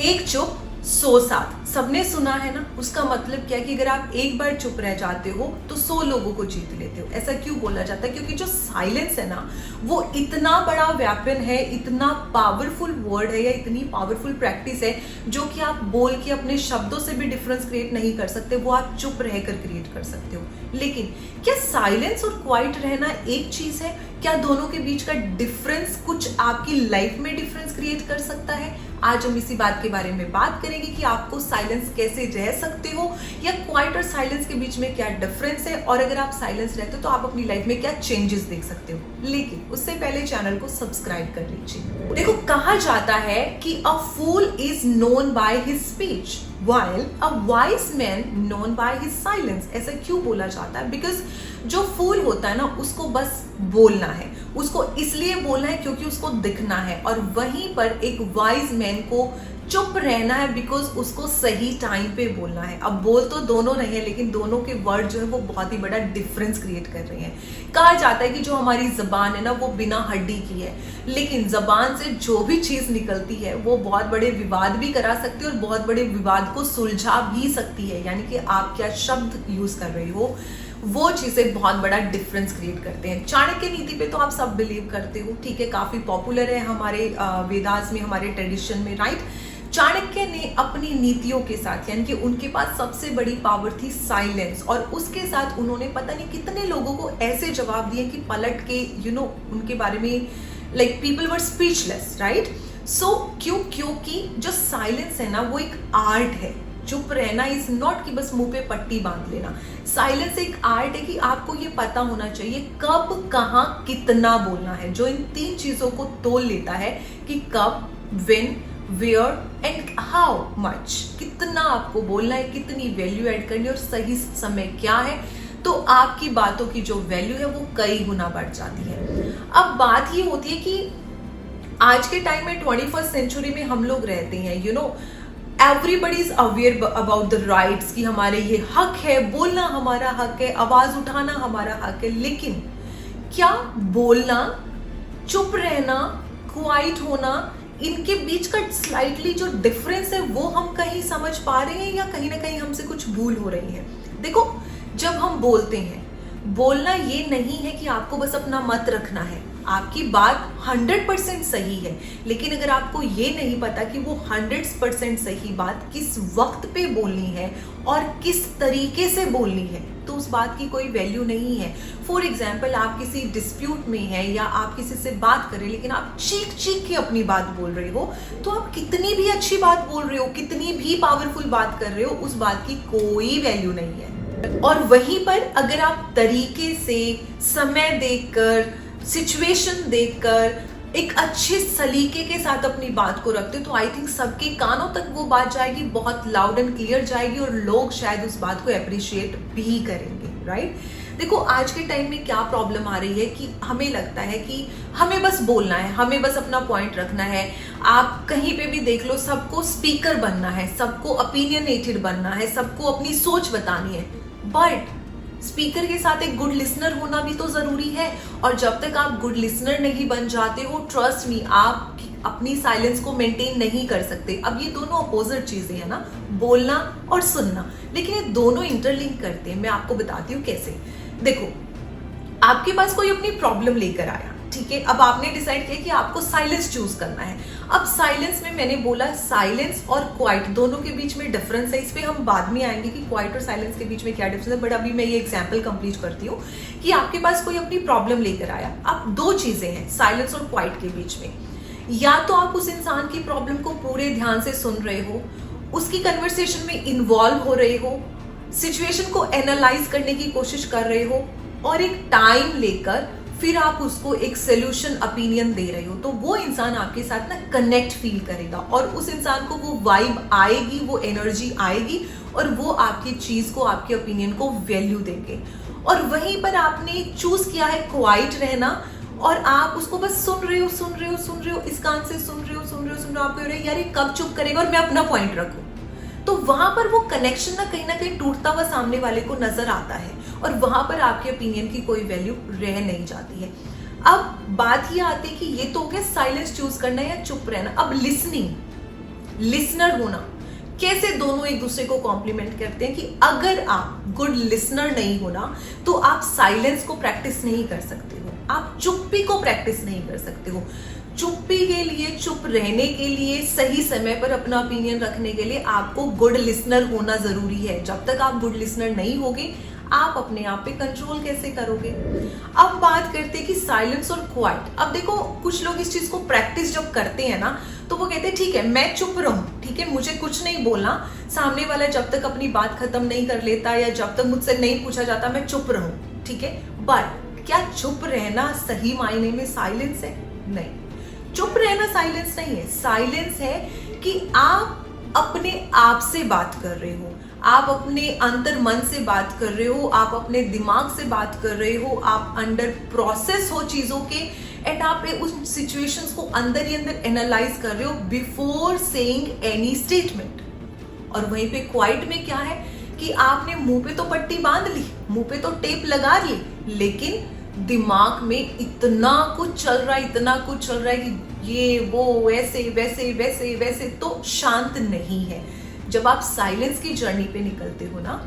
एक चुप सौ साथ, सबने सुना है ना। उसका मतलब क्या है कि अगर आप एक बार चुप रह जाते हो तो 100 लोगों को जीत लेते हो। ऐसा क्यों बोला जाता है? क्योंकि जो साइलेंस है ना, वो इतना बड़ा वेपन है, इतना पावरफुल वर्ड है या इतनी पावरफुल प्रैक्टिस है जो कि आप बोल के अपने शब्दों से भी डिफरेंस क्रिएट नहीं कर सकते, वो आप चुप रहकर क्रिएट कर सकते हो। लेकिन क्या साइलेंस और क्वाइट रहना एक चीज है? क्या दोनों के बीच का डिफरेंस कुछ आपकी लाइफ में डिफरेंस क्रिएट कर सकता है? आज हम इसी बात के बारे में बात करेंगे कि आपको साइलेंस कैसे रह सकते हो या क्वाइट और साइलेंस के बीच में क्या डिफरेंस है, और अगर आप साइलेंस रहते हो तो आप अपनी लाइफ में क्या चेंजेस देख सकते हो। लेकिन उससे पहले चैनल को सब्सक्राइब कर लीजिए। देखो, कहा जाता है कि a fool is known by his speech while a wise man known by his silence। ऐसा क्यों बोला जाता है? बिकॉज जो फूल होता है ना, उसको बस बोलना है, उसको इसलिए बोलना है क्योंकि उसको दिखना है, और वहीं पर एक वाइज मैन को चुप रहना है बिकॉज उसको सही टाइम पे बोलना है। अब बोल तो दोनों रहे हैं, लेकिन दोनों के वर्ड जो है वो बहुत ही बड़ा डिफरेंस क्रिएट कर रहे हैं। कहा जाता है कि जो हमारी जबान है ना, वो बिना हड्डी की है, लेकिन जबान से जो भी चीज निकलती है वो बहुत बड़े विवाद भी करा सकती है और बहुत बड़े विवाद को सुलझा भी सकती है। यानी कि आप क्या शब्द यूज कर रहे हो, वो चीजें बहुत बड़ा डिफरेंस क्रिएट करते हैं। चाणक्य नीति पे तो आप सब बिलीव करते हो, ठीक है, काफी पॉपुलर है हमारे वेदास में, हमारे ट्रेडिशन में, राइट। चाणक्य ने अपनी नीतियों के साथ, यानी कि उनके पास सबसे बड़ी पावर थी साइलेंस, और उसके साथ उन्होंने पता नहीं कितने लोगों को ऐसे जवाब दिए कि पलट के उनके बारे में like people were speechless, right. So क्योंकि जो साइलेंस है ना, वो एक आर्ट है। चुप रहना इज नॉट कि बस मुंह पे पट्टी बांध लेना। साइलेंस एक आर्ट है कि आपको ये पता होना चाहिए कब, कहाँ, कितना बोलना है, जो इन तीन चीजों को तोल लेता है कि कब, when, where and how much. कितना आपको बोलना है, कितनी वैल्यू ऐड करनी है, और सही समय क्या है, तो आपकी बातों की जो वैल्यू है वो कई गुना बढ़ जाती है। अब बात ये होती है कि आज के टाइम में 21st सेंचुरी में हम लोग रहते हैं, everybody is aware about the rights कि हमारे ये हक है, बोलना हमारा हक है, आवाज उठाना हमारा हक है। लेकिन क्या बोलना, चुप रहना, क्वाइट होना, इनके बीच का स्लाइटली जो डिफरेंस है वो हम कहीं समझ पा रहे हैं या कहीं ना कहीं हमसे कुछ भूल हो रही है? देखो, जब हम बोलते हैं, बोलना ये नहीं है कि आपको बस अपना मत रखना है। आपकी बात 100% सही है, लेकिन अगर आपको ये नहीं पता कि वो 100% सही बात किस वक्त पे बोलनी है और किस तरीके से बोलनी है, तो उस बात की कोई वैल्यू नहीं है। फॉर एग्जाम्पल, आप किसी डिस्प्यूट में हैं या आप किसी से बात कर रहे हैं, लेकिन आप चीख चीख के अपनी बात बोल रहे हो, तो आप कितनी भी अच्छी बात बोल रहे हो, कितनी भी पावरफुल बात कर रहे हो, उस बात की कोई वैल्यू नहीं है। और वहीं पर अगर आप तरीके से, समय देखकर, सिचुएशन देखकर, एक अच्छे सलीके के साथ अपनी बात को रखते हो, तो आई थिंक सबके कानों तक वो बात जाएगी, बहुत लाउड एंड क्लियर जाएगी, और लोग शायद उस बात को अप्रिशिएट भी करेंगे, राइट। देखो, आज के टाइम में क्या प्रॉब्लम आ रही है कि हमें लगता है कि हमें बस बोलना है, हमें बस अपना पॉइंट रखना है। आप कहीं पे भी देख लो, सबको स्पीकर बनना है, सबको ओपिनियनेटेड बनना है, सबको अपनी सोच बतानी है। बट स्पीकर के साथ एक गुड लिसनर होना भी तो जरूरी है, और जब तक आप गुड लिसनर नहीं बन जाते हो, ट्रस्ट मी, आप अपनी साइलेंस को मेंटेन नहीं कर सकते। अब ये दोनों अपोजिट चीजें हैं ना, बोलना और सुनना, लेकिन ये दोनों इंटरलिंक करते हैं। मैं आपको बताती हूँ कैसे। देखो, आपके पास कोई अपनी प्रॉब्लम लेकर आया, ठीक है, अब आपने डिसाइड किया कि आपको साइलेंस चूज करना है। अब साइलेंस में मैंने बोला साइलेंस और क्वाइट दोनों के बीच में डिफरेंस है। इस पे हम बाद में आएंगे कि क्वाइट और साइलेंस के बीच में क्या डिफरेंस है, बट अभी मैं ये एग्जांपल कंप्लीट करती हूँ कि आपके पास कोई अपनी प्रॉब्लम लेकर आया। अब दो चीजें हैं साइलेंस और क्वाइट के बीच में। या तो आप उस इंसान की प्रॉब्लम को पूरे ध्यान से सुन रहे हो, उसकी कन्वर्सेशन में इन्वॉल्व हो रहे हो, सिचुएशन को एनालाइज करने की कोशिश कर रहे हो, और एक टाइम लेकर फिर आप उसको एक सोल्यूशन ओपिनियन दे रहे हो, तो वो इंसान आपके साथ ना कनेक्ट फील करेगा, और उस इंसान को वो वाइब आएगी, वो एनर्जी आएगी, और वो आपकी चीज को, आपके ओपिनियन को वैल्यू देंगे। और वहीं पर आपने चूज किया है क्वाइट रहना, और आप उसको बस सुन रहे हो, सुन रहे हो, सुन रहे हो, इस कान से सुन रहे हो, सुन रहे हो, सुन रहे हो, आपको यार ये कब चुप करेगा और मैं अपना पॉइंट रखूं, तो वहां पर वो कनेक्शन ना कहीं टूटता हुआ सामने वाले को नजर आता है, और वहां पर आपके ओपिनियन की कोई वैल्यू रह नहीं जाती है। अब बात ये आती है कि ये तो हो गया साइलेंस चूज करना या चुप रहना। अब लिसनिंग, लिसनर होना, कैसे दोनों एक दूसरे को कॉम्प्लीमेंट करते हैं कि अगर आप गुड लिसनर नहीं हो ना तो आप साइलेंस को प्रैक्टिस नहीं कर सकते हो, आप चुप्पी को प्रैक्टिस नहीं कर सकते हो। चुप्पी के लिए, चुप रहने के लिए, सही समय पर अपना ओपिनियन रखने के लिए आपको गुड लिसनर होना जरूरी है। जब तक आप गुड लिसनर नहीं होगे आप अपने आप पे कंट्रोल कैसे करोगे। अब बात करते हैं कि साइलेंस और क्वाइट। अब देखो कुछ लोग इस चीज को प्रैक्टिस जब करते हैं ना तो वो कहते हैं ठीक है मैं चुप रहूं, ठीक है मुझे कुछ नहीं बोलना, सामने वाला जब तक अपनी बात खत्म नहीं कर लेता या जब तक मुझसे नहीं पूछा जाता मैं चुप रहूं, ठीक है। बट क्या चुप रहना सही मायने में साइलेंस है? नहीं, चुप रहना साइलेंस नहीं है। साइलेंस है कि आप अपने आप से बात कर रहे हो, आप अपने अंतर मन से बात कर रहे हो, आप अपने दिमाग से बात कर रहे हो, आप अंडर प्रोसेस हो चीजों के एंड आप उस सिचुएशंस को अंदर ही अंदर एनालाइज कर रहे हो बिफोर सेइंग एनी स्टेटमेंट। और वहीं पे क्वाइट में क्या है कि आपने मुंह पे तो पट्टी बांध ली, मुंह पे तो टेप लगा ली, लेकिन दिमाग में इतना कुछ चल रहा है, इतना कुछ चल रहा है कि ये वो ऐसे वैसे वैसे वैसे, तो शांत नहीं है। जब आप साइलेंस की जर्नी पे निकलते हो ना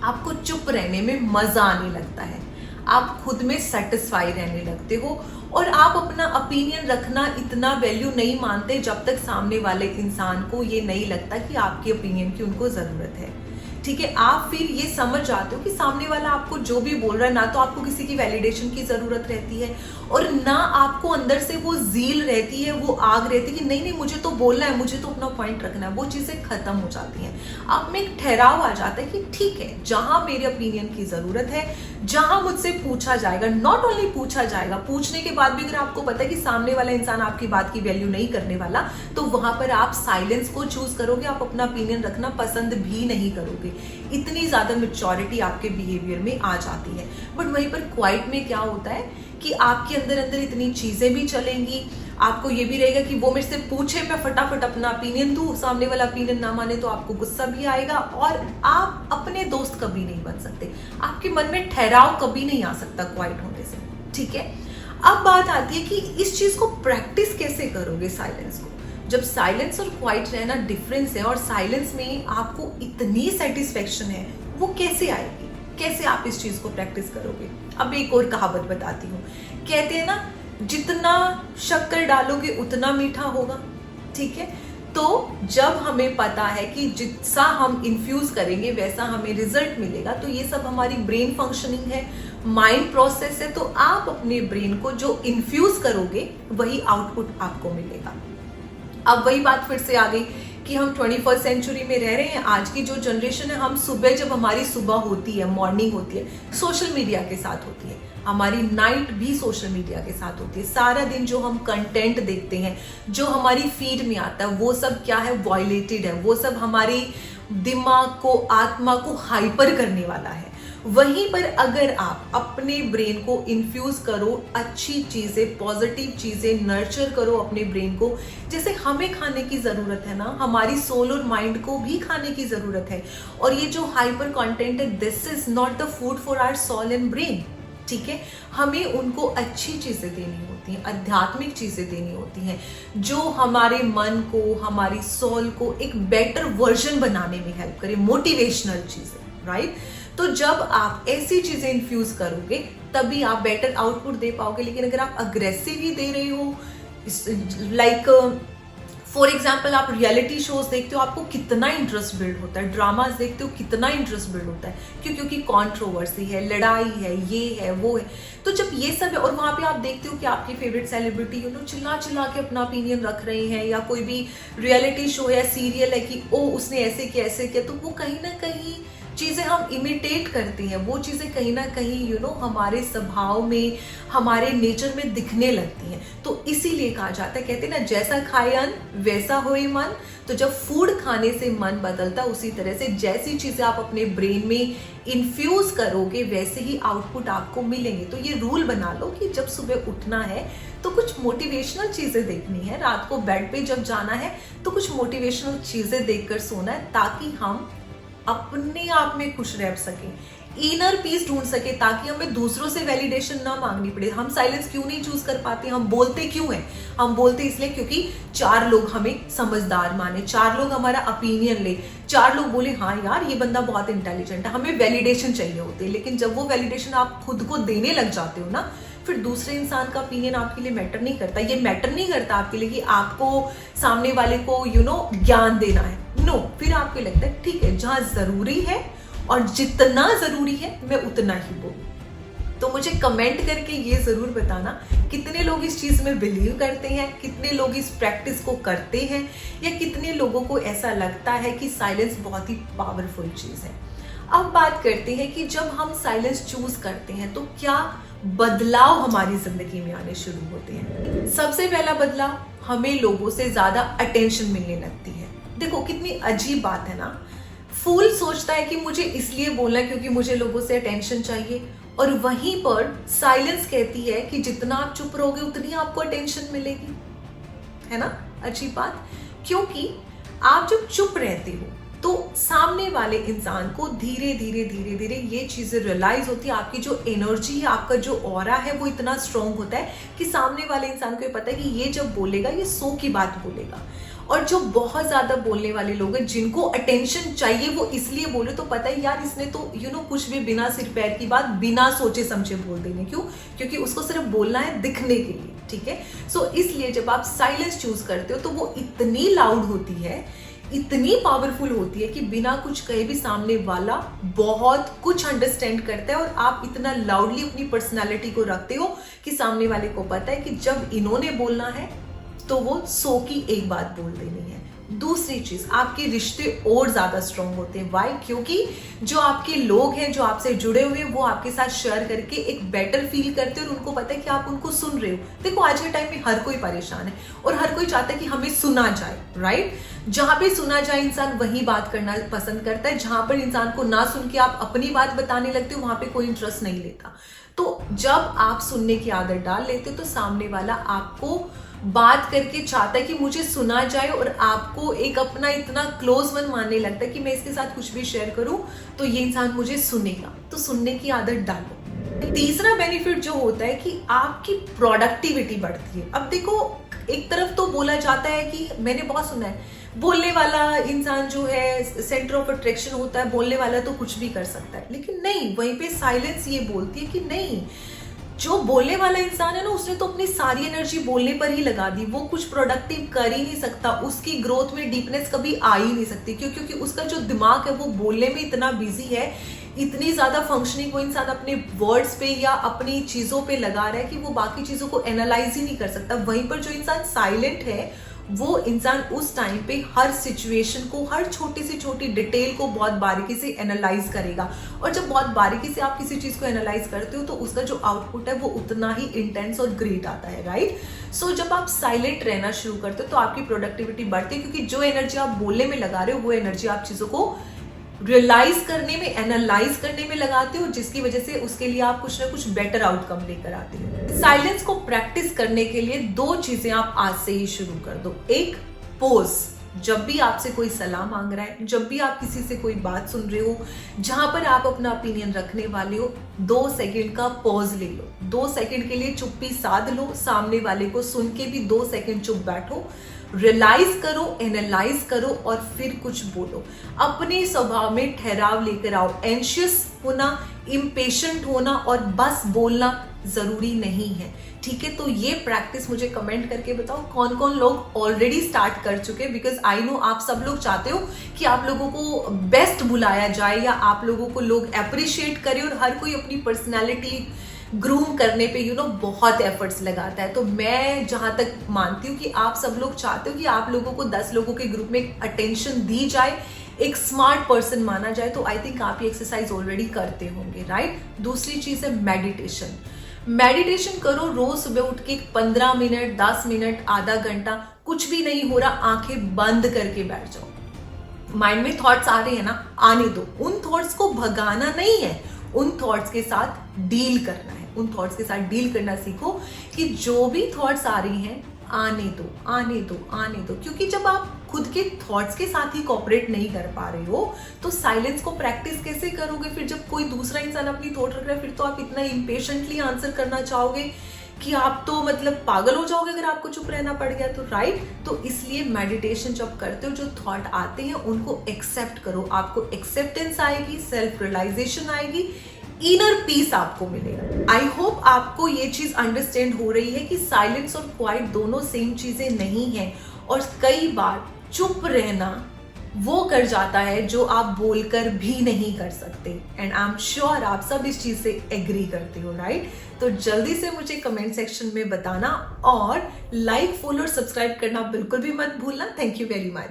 आपको चुप रहने में मजा आने लगता है, आप खुद में सेटिस्फाई रहने लगते हो और आप अपना ओपिनियन रखना इतना वैल्यू नहीं मानते जब तक सामने वाले इंसान को ये नहीं लगता कि आपके ओपिनियन की उनको जरूरत है, ठीक है। आप फिर ये समझ जाते हो कि सामने वाला आपको जो भी बोल रहा है ना तो आपको किसी की वैलिडेशन की जरूरत रहती है और ना आपको अंदर से वो जील रहती है, वो आग रहती है कि नहीं नहीं मुझे तो बोलना है, मुझे तो अपना पॉइंट रखना है। वो चीजें खत्म हो जाती हैं। आप में एक ठहराव आ जाता है कि ठीक है जहां मेरे ओपिनियन की जरूरत है, जहां मुझसे पूछा जाएगा, नॉट ओनली पूछा जाएगा, पूछने के बाद भी अगर आपको पता है कि सामने वाला इंसान आपकी बात की वैल्यू नहीं करने वाला तो वहां पर आप साइलेंस को चूज करोगे, आप अपना ओपिनियन रखना पसंद भी नहीं करोगे। इतनी ज्यादा मैच्योरिटी आपके बिहेवियर में आ जाती है। बट वहीं पर क्वाइट में क्या होता है कि आपके अंदर अंदर इतनी चीजें भी चलेंगी, आपको ये भी रहेगा कि वो मेरे से पूछे मैं फटाफट अपना ओपिनियन दूं, सामने वाला ओपिनियन ना माने तो आपको गुस्सा भी आएगा और आप अपने दोस्त कभी नहीं बन सकते, आपके मन में ठहराव कभी नहीं आ सकता क्वाइट होने से, ठीक है। अब बात आती है कि इस चीज को प्रैक्टिस कैसे करोगे साइलेंस को। जब साइलेंस और क्वाइट रहना डिफरेंस है और साइलेंस में आपको इतनी सेटिस्फेक्शन है वो कैसे आएगी, कैसे आप इस चीज को प्रैक्टिस करोगे। अब एक और कहावत बताती हूँ, कहते हैं ना जितना शक्कर डालोगे उतना मीठा होगा, ठीक है। तो जब हमें पता है कि जितना हम इन्फ्यूज करेंगे वैसा हमें रिजल्ट मिलेगा, तो ये सब हमारी ब्रेन फंक्शनिंग है, माइंड प्रोसेस है। तो आप अपने ब्रेन को जो इन्फ्यूज करोगे वही आउटपुट आपको मिलेगा। अब वही बात फिर से आ गई कि हम 21st सेंचुरी में रह रहे हैं। आज की जो जनरेशन है, हम सुबह जब हमारी सुबह होती है, मॉर्निंग होती है, सोशल मीडिया के साथ होती है, हमारी नाइट भी सोशल मीडिया के साथ होती है। सारा दिन जो हम कंटेंट देखते हैं, जो हमारी फीड में आता है, वो सब क्या है, वायलेटेड है, वो सब हमारे दिमाग को, आत्मा को हाइपर करने वाला है। वहीं पर अगर आप अपने ब्रेन को इन्फ्यूज करो, अच्छी चीजें, पॉजिटिव चीजें नर्चर करो अपने ब्रेन को, जैसे हमें खाने की जरूरत है ना, हमारी सोल और माइंड को भी खाने की जरूरत है। और ये जो हाइपर कंटेंट है, this is not the food for our soul and brain, ठीक है। हमें उनको अच्छी चीजें देनी होती हैं, आध्यात्मिक चीजें देनी होती हैं जो हमारे मन को, हमारी सोल को एक बेटर वर्जन बनाने में हेल्प करे, मोटिवेशनल चीजें, राइट। तो जब आप ऐसी चीजें इन्फ्यूज करोगे तभी आप बेटर आउटपुट दे पाओगे। लेकिन अगर आप अग्रेसिव ही दे रहे हो, लाइक फॉर एग्जाम्पल आप रियलिटी शोज देखते हो, आपको कितना इंटरेस्ट बिल्ड होता है, ड्रामाज देखते हो कितना इंटरेस्ट बिल्ड होता है, क्यों? क्योंकि कंट्रोवर्सी है, लड़ाई है, ये है, वो है। तो जब ये सब है और वहां पे आप देखते हो कि आपकी फेवरेट सेलिब्रिटी चिल्ला चिल्ला के अपना ओपिनियन रख रहे हैं, या कोई भी रियलिटी शो या सीरियल है कि ओ उसने ऐसे किया ऐसे किया, तो वो कहीं ना कहीं चीजें हम इमिटेट करते हैं, वो चीजें कहीं ना कहीं हमारे स्वभाव में, हमारे नेचर में दिखने लगती हैं। तो इसीलिए कहा जाता है, कहते हैं ना जैसा खाए अन्न वैसा होए मन। तो जब फूड खाने से मन बदलता, उसी तरह से जैसी चीजें आप अपने ब्रेन में इन्फ्यूज करोगे वैसे ही आउटपुट आपको मिलेंगे। तो ये रूल बना लो कि जब सुबह उठना है तो कुछ मोटिवेशनल चीजें देखनी है, रात को बेड पे जब जाना है तो कुछ मोटिवेशनल चीजें देखकर सोना है, ताकि हम अपने आप में खुश रह सकें। इनर पीस ढूंढ सके, ताकि हमें दूसरों से वैलिडेशन ना मांगनी पड़े। हम साइलेंस क्यों नहीं चूज कर पाते, हम बोलते क्यों हैं? हम बोलते इसलिए क्योंकि 4 लोग हमें समझदार माने, 4 लोग हमारा ओपिनियन ले, 4 लोग बोले हाँ यार ये बंदा बहुत इंटेलिजेंट है, हमें वैलिडेशन चाहिए होती है। लेकिन जब वो वैलिडेशन आप खुद को देने लग जाते हो ना, फिर दूसरे इंसान का ओपिनियन आपके लिए मैटर नहीं करता। ये मैटर नहीं करता आपके लिए कि आपको सामने वाले को ज्ञान देना है। नो, फिर आपको लगता है ठीक है, जहां जरूरी है और जितना जरूरी है मैं उतना ही बोलूं। तो मुझे कमेंट करके ये जरूर बताना कितने लोग इस चीज में बिलीव करते हैं, कितने लोग इस प्रैक्टिस को करते हैं, या कितने लोगों को ऐसा लगता है कि साइलेंस बहुत ही पावरफुल चीज है। अब बात करते हैं कि जब हम साइलेंस चूज करते हैं तो क्या बदलाव हमारी जिंदगी में आने शुरू होते हैं। सबसे पहला बदलाव, हमें लोगों से ज्यादा अटेंशन मिलने लगती है। देखो कितनी अजीब बात है ना, फूल सोचता है कि मुझे इसलिए बोलना है क्योंकि मुझे लोगों से अटेंशन चाहिए, और वहीं पर साइलेंस कहती है कि जितना आप चुप रहोगे उतनी आपको अटेंशन मिलेगी। है ना अजीब बात, क्योंकि आप जब चुप रहते हो तो सामने वाले इंसान को धीरे धीरे धीरे धीरे ये चीजें रियलाइज होती है। आपकी जो एनर्जी है, आपका जो ऑरा है, वो इतना स्ट्रांग होता है कि सामने वाले इंसान को ये पता है कि ये जब बोलेगा ये 100 की बात बोलेगा। और जो बहुत ज्यादा बोलने वाले लोग हैं, जिनको अटेंशन चाहिए, वो इसलिए बोले तो पता है यार इसने तो कुछ भी बिना सिर पैर की बात बिना सोचे समझे बोल देंगे। क्यों? क्योंकि उसको सिर्फ बोलना है दिखने के लिए। ठीक है, सो इसलिए जब आप साइलेंस चूज करते हो तो वो इतनी लाउड होती है, इतनी पावरफुल होती है कि बिना कुछ कहे भी सामने वाला बहुत कुछ अंडरस्टैंड करता है। और आप इतना लाउडली अपनी पर्सनालिटी को रखते हो कि सामने वाले को पता है कि जब इन्होंने बोलना है तो वो 100 की एक बात बोल देनी है। दूसरी चीज, आपके रिश्ते और ज्यादा स्ट्रांग होते हैं। वाई? क्योंकि जो आपके लोग हैं, जो आपसे जुड़े हुए हैं, वो आपके साथ शेयर करके एक बेटर फील करते हैं और उनको पता है कि आप उनको सुन रहे हो। देखो आज के टाइम में हर कोई परेशान है और हर कोई चाहता है कि हमें सुना जाए। राइट? जहां पे सुना जाए इंसान वही बात करना पसंद करता है। जहां पर इंसान को ना सुन के आप अपनी बात बताने लगते हो, वहां पे कोई इंटरेस्ट नहीं लेता। तो जब आप सुनने की आदत डाल लेते हो तो सामने वाला आपको बात करके चाहता है कि मुझे सुना जाए, और आपको एक अपना इतना क्लोज वन मानने लगता है कि मैं इसके साथ कुछ भी शेयर करूं तो ये इंसान मुझे सुनेगा। तो सुनने की आदत डालो। तीसरा बेनिफिट जो होता है कि आपकी प्रोडक्टिविटी बढ़ती है। अब देखो, एक तरफ तो बोला जाता है कि मैंने बहुत सुना है, बोलने वाला इंसान जो है सेंटर ऑफ अट्रैक्शन होता है, बोलने वाला तो कुछ भी कर सकता है। लेकिन नहीं, वहीं पे साइलेंस ये बोलती है कि नहीं, जो बोलने वाला इंसान है ना, उसने तो अपनी सारी एनर्जी बोलने पर ही लगा दी। वो कुछ प्रोडक्टिव कर ही नहीं सकता, उसकी ग्रोथ में डीपनेस कभी आ ही नहीं सकती। क्यों? क्योंकि उसका जो दिमाग है वो बोलने में इतना बिजी है, इतनी ज्यादा फंक्शनिंग वो इंसान अपने वर्ड्स पे या अपनी चीजों पे लगा रहा है कि वो बाकी चीजों को एनालाइज ही नहीं कर सकता। वहीं पर जो इंसान साइलेंट है, वो इंसान उस टाइम पे हर सिचुएशन को, हर छोटी से छोटी डिटेल को बहुत बारीकी से एनालाइज करेगा। और जब बहुत बारीकी से आप किसी चीज को एनालाइज करते हो तो उसका जो आउटपुट है वो उतना ही इंटेंस और ग्रेट आता है। राइट? सो जब आप साइलेंट रहना शुरू करते हो तो आपकी प्रोडक्टिविटी बढ़ती है, क्योंकि जो एनर्जी आप बोलने में लगा रहे हो वो एनर्जी आप चीजों को रियलाइज करने में, एनालाइज करने में लगाते हो, जिसकी वजह से उसके लिए आप कुछ ना कुछ बेटर आउटकम लेकर आते हो। साइलेंस को प्रैक्टिस करने के लिए 2 चीजें आप आज से ही शुरू कर दो। एक, पोज। जब भी आपसे कोई सलाह मांग रहा है, जब भी आप किसी से कोई बात सुन रहे हो जहां पर आप अपना ओपिनियन रखने वाले हो, 2 सेकंड का पॉज ले लो। 2 सेकंड के लिए चुप्पी साध लो, सामने वाले को सुन के भी 2 सेकंड चुप बैठो, रियलाइज करो, एनालाइज करो और फिर कुछ बोलो। अपने स्वभाव में ठहराव लेकर आओ। एंशियस होना, इम्पेशेंट होना और बस बोलना जरूरी नहीं है। ठीक है? तो ये प्रैक्टिस मुझे कमेंट करके बताओ कौन कौन लोग ऑलरेडी स्टार्ट कर चुके, बिकॉज आई नो आप सब लोग चाहते हो कि आप लोगों को बेस्ट बुलाया जाए या आप लोगों को लोग अप्रिशिएट करें, और हर कोई अपनी पर्सनैलिटी ग्रूम करने पे बहुत एफर्ट्स लगाता है। तो मैं जहां तक मानती हूँ कि आप सब लोग चाहते हो कि आप लोगों को 10 लोगों के ग्रुप में अटेंशन दी जाए, एक स्मार्ट पर्सन माना जाए। तो आई थिंक आप ये एक्सरसाइज ऑलरेडी करते होंगे। राइट? दूसरी चीज है मेडिटेशन। मेडिटेशन करो रोज सुबह उठ के 15 मिनट, 10 मिनट, आधा घंटा, कुछ भी नहीं हो रहा, आंखें बंद करके बैठ जाओ। माइंड में थॉट्स आ रहे हैं ना, आने दो। उन थॉट्स को भगाना नहीं है, उन थॉट्स के साथ डील करना है। उन थॉट्स के साथ डील करना सीखो कि जो भी थॉट्स आ रही हैं आने दो, आने दो, आने दो। क्योंकि जब आप खुद के थॉट्स के साथ ही कोऑपरेट नहीं कर पा रहे हो तो साइलेंस को प्रैक्टिस कैसे करोगे? फिर जब कोई दूसरा इंसान अपनी थॉट रख रहा है फिर तो आप इतना इम्पेशेंटली आंसर करना चाहोगे कि आप तो मतलब पागल हो जाओगे अगर आपको चुप रहना पड़ गया तो, राइट? तो इसलिए मेडिटेशन जब करते हो जो थॉट आते हैं उनको एक्सेप्ट करो, आपको एक्सेप्टेंस आएगी, सेल्फ रियलाइजेशन आएगी, इनर पीस आपको मिलेगा। आई होप आपको ये चीज अंडरस्टैंड हो रही है कि साइलेंस और क्वाइट दोनों सेम चीजें नहीं है और कई बार चुप रहना वो कर जाता है जो आप बोलकर भी नहीं कर सकते। एंड आई एम श्योर आप सब इस चीज से एग्री करते हो, राइट? तो जल्दी से मुझे कमेंट सेक्शन में बताना और लाइक, फॉलो और सब्सक्राइब करना बिल्कुल भी मत भूलना। Thank you very much.